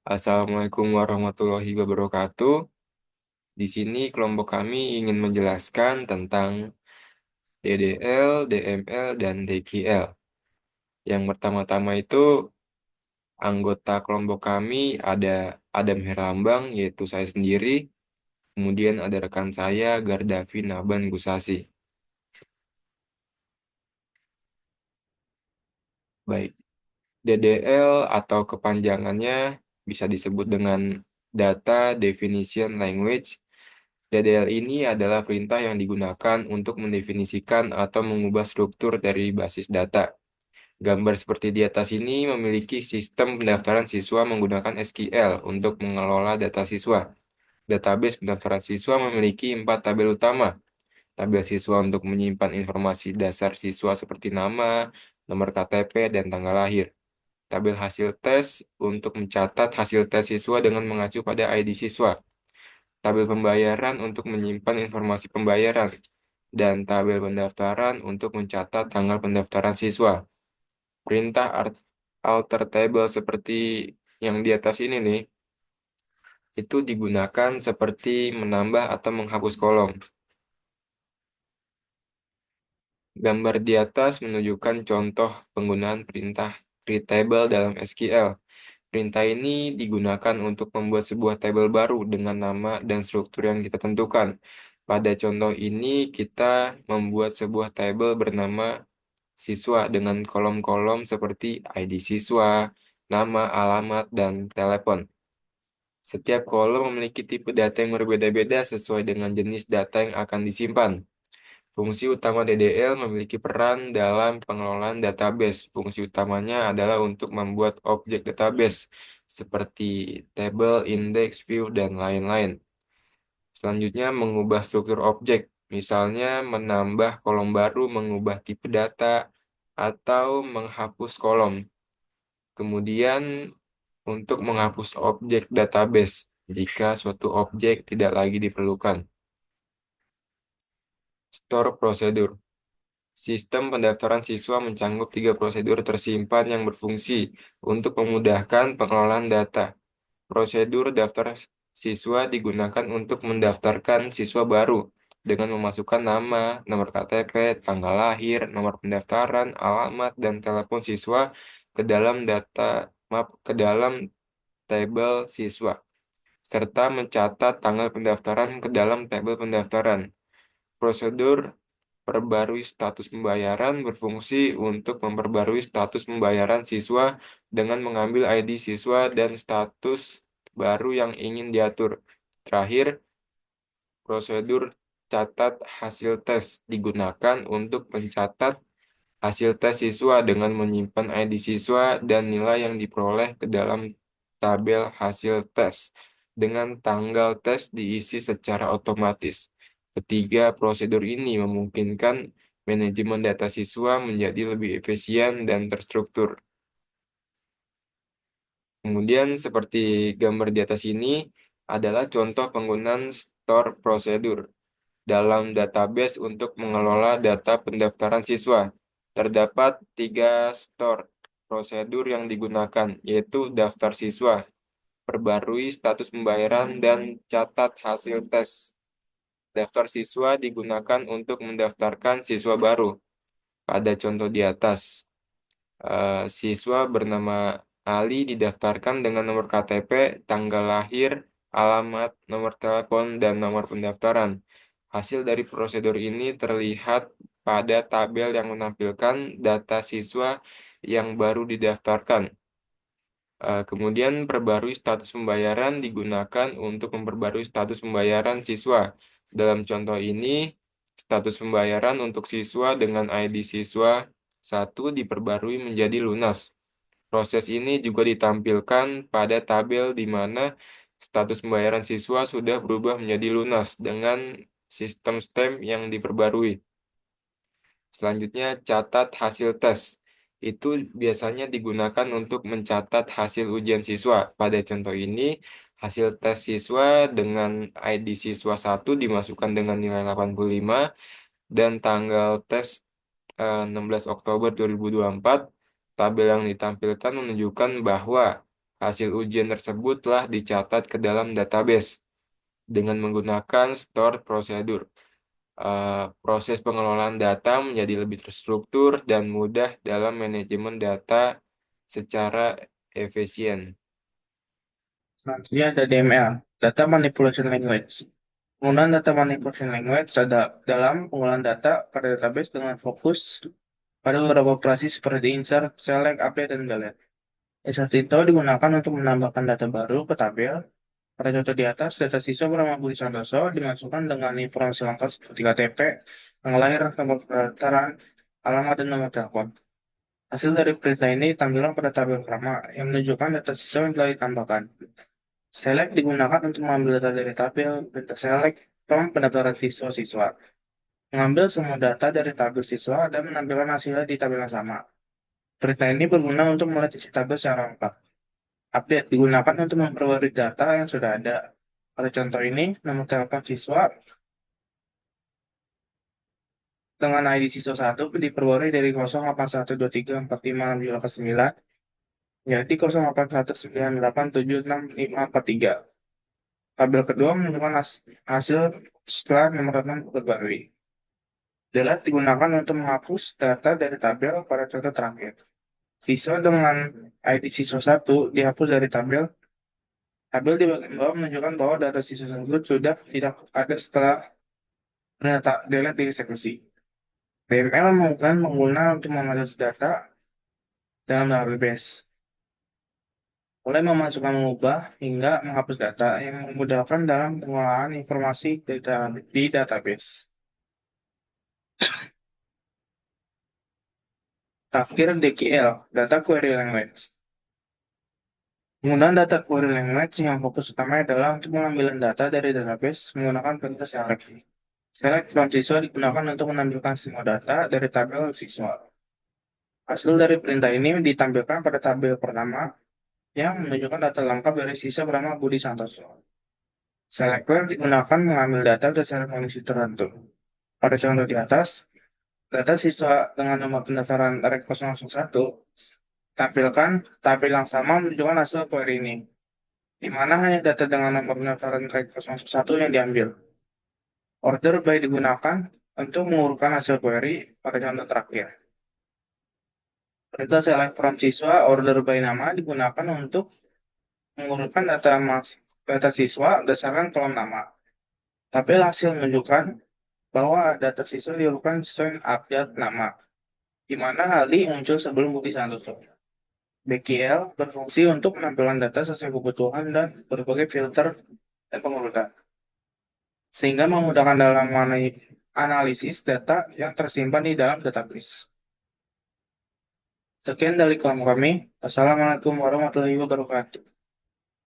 Assalamualaikum warahmatullahi wabarakatuh. Di sini kelompok kami ingin menjelaskan tentang DDL, DML, dan DQL. Yang pertama-tama itu anggota kelompok kami ada Adam Herlambang, yaitu saya sendiri. Kemudian ada rekan saya, Gardafi Naban Gusasi. Baik, DDL atau kepanjangannya bisa disebut dengan Data Definition Language. DDL ini adalah perintah yang digunakan untuk mendefinisikan atau mengubah struktur dari basis data. Gambar seperti di atas ini memiliki sistem pendaftaran siswa menggunakan SQL untuk mengelola data siswa. Database pendaftaran siswa memiliki 4 tabel utama. Tabel siswa untuk menyimpan informasi dasar siswa seperti nama, nomor KTP, dan tanggal lahir. Tabel hasil tes untuk mencatat hasil tes siswa dengan mengacu pada ID siswa. Tabel pembayaran untuk menyimpan informasi pembayaran, dan tabel pendaftaran untuk mencatat tanggal pendaftaran siswa. Perintah alter table seperti yang di atas ini nih, itu digunakan seperti menambah atau menghapus kolom. Gambar di atas menunjukkan contoh penggunaan perintah create table dalam SQL. Perintah ini digunakan untuk membuat sebuah tabel baru dengan nama dan struktur yang kita tentukan. Pada contoh ini, kita membuat sebuah tabel bernama siswa dengan kolom-kolom seperti ID siswa, nama, alamat, dan telepon. Setiap kolom memiliki tipe data yang berbeda-beda sesuai dengan jenis data yang akan disimpan. Fungsi utama DDL memiliki peran dalam pengelolaan database. Fungsi utamanya adalah untuk membuat objek database seperti tabel, index, view, dan lain-lain. Selanjutnya, mengubah struktur objek, misalnya menambah kolom baru, mengubah tipe data, atau menghapus kolom. Kemudian, untuk menghapus objek database jika suatu objek tidak lagi diperlukan. Store prosedur. Sistem pendaftaran siswa mencangkup 3 prosedur tersimpan yang berfungsi untuk memudahkan pengelolaan data. Prosedur daftar siswa digunakan untuk mendaftarkan siswa baru dengan memasukkan nama, nomor KTP, tanggal lahir, nomor pendaftaran, alamat, dan telepon siswa ke dalam ke dalam tabel siswa, serta mencatat tanggal pendaftaran ke dalam tabel pendaftaran. Prosedur perbarui status pembayaran berfungsi untuk memperbarui status pembayaran siswa dengan mengambil ID siswa dan status baru yang ingin diatur. Terakhir, prosedur catat hasil tes digunakan untuk mencatat hasil tes siswa dengan menyimpan ID siswa dan nilai yang diperoleh ke dalam tabel hasil tes dengan tanggal tes diisi secara otomatis. Ketiga prosedur ini memungkinkan manajemen data siswa menjadi lebih efisien dan terstruktur. Kemudian seperti gambar di atas ini adalah contoh penggunaan store prosedur dalam database untuk mengelola data pendaftaran siswa. Terdapat 3 store prosedur yang digugakan, yaitu daftar siswa, perbarui status pembayaran, dan catat hasil tes. Daftar siswa digunakan untuk mendaftarkan siswa baru. Pada contoh di atas, siswa bernama Ali didaftarkan dengan nomor KTP, tanggal lahir, alamat, nomor telepon, dan nomor pendaftaran. Hasil dari prosedur ini terlihat pada tabel yang menampilkan data siswa yang baru didaftarkan. Kemudian perbarui status pembayaran digunakan untuk memperbarui status pembayaran siswa. Dalam contoh ini, status pembayaran untuk siswa dengan ID siswa 1 diperbarui menjadi lunas. Proses ini juga ditampilkan pada tabel di mana status pembayaran siswa sudah berubah menjadi lunas dengan sistem stamp yang diperbarui. Selanjutnya, catat hasil tes. Itu biasanya digunakan untuk mencatat hasil ujian siswa. Pada contoh ini, hasil tes siswa dengan ID siswa 1 dimasukkan dengan nilai 85 dan tanggal tes 16 Oktober 2024. Tabel yang ditampilkan menunjukkan bahwa Hasil ujian tersebut telah dicatat ke dalam database dengan menggunakan stored procedure. Proses pengelolaan data menjadi lebih terstruktur dan mudah dalam manajemen data secara efisien. Selanjutnya ada DML, Data Manipulation Language. Penggunaan data manipulation language ada dalam pengolahan data pada database dengan fokus pada beberapa operasi seperti insert, select, update, dan delete. Insert itu digunakan untuk menambahkan data baru ke tabel. Pada contoh di atas, data siswa bernama Budi Santoso dimasukkan dengan informasi lengkap seperti KTP, tanggal lahir, nomor pendaftaran, alamat, dan nomor telepon. Hasil dari perintah ini tampilan pada tabel pertama yang menunjukkan data siswa yang telah ditambahkan. Select digunakan untuk mengambil data dari tabel, perintah select from pendaftaran siswa-siswa. Mengambil semua data dari tabel siswa dan menampilkan hasilnya di tabel yang sama. Perintah ini berguna untuk melihat isi tabel secara lengkap. Update digunakan untuk memperbarui data yang sudah ada. Pada contoh ini, nomor telepon siswa dengan ID siswa 1 diperbarui dari 0812345669 menjadi 0819876543. Tabel kedua menunjukkan hasil setelah nomor telepon diperbarui. Delete digunakan untuk menghapus data dari tabel pada contoh terakhir. Siswa dengan ID siswa 1 dihapus dari tabel. Tabel di bagian bawah menunjukkan bahwa data siswa tersebut sudah tidak ada setelah data delete dieksekusi. DML menggunakan pengguna untuk mengakses data dalam database, mulai memasukkan, mengubah, hingga menghapus data yang memudahkan dalam pengolahan informasi di database. Terakhir, DQL, Data Query Language. Penggunaan data query language yang fokus utamanya adalah untuk pengambilan data dari database menggunakan perintah select. Select from siswa digunakan untuk menampilkan semua data dari tabel siswa. Hasil dari perintah ini ditampilkan pada tabel pertama yang menunjukkan data lengkap dari siswa bernama Budi Santoso. Selector digunakan mengambil data berdasarkan kondisi tertentu. Pada contoh di atas, data siswa dengan nomor pendaftaran REK 001 tampilkan tabel yang sama menunjukkan hasil query ini, di mana hanya data dengan nomor pendaftaran REK 001 yang diambil. Order by digunakan untuk mengurutkan hasil query pada contoh terakhir. Perintah select from siswa order by nama digunakan untuk mengurutkan data siswa berdasarkan kolom nama. Tabel hasil menunjukkan bahwa data siswa diurutkan sesuai update nama, di mana hal ini muncul sebelum Budi Santoso. BQL berfungsi untuk menampilkan data sesuai kebutuhan dan berbagai filter dan pengurutan, sehingga memudahkan dalam analisis data yang tersimpan di dalam database. Sekian dari kolom kami. Assalamualaikum warahmatullahi wabarakatuh.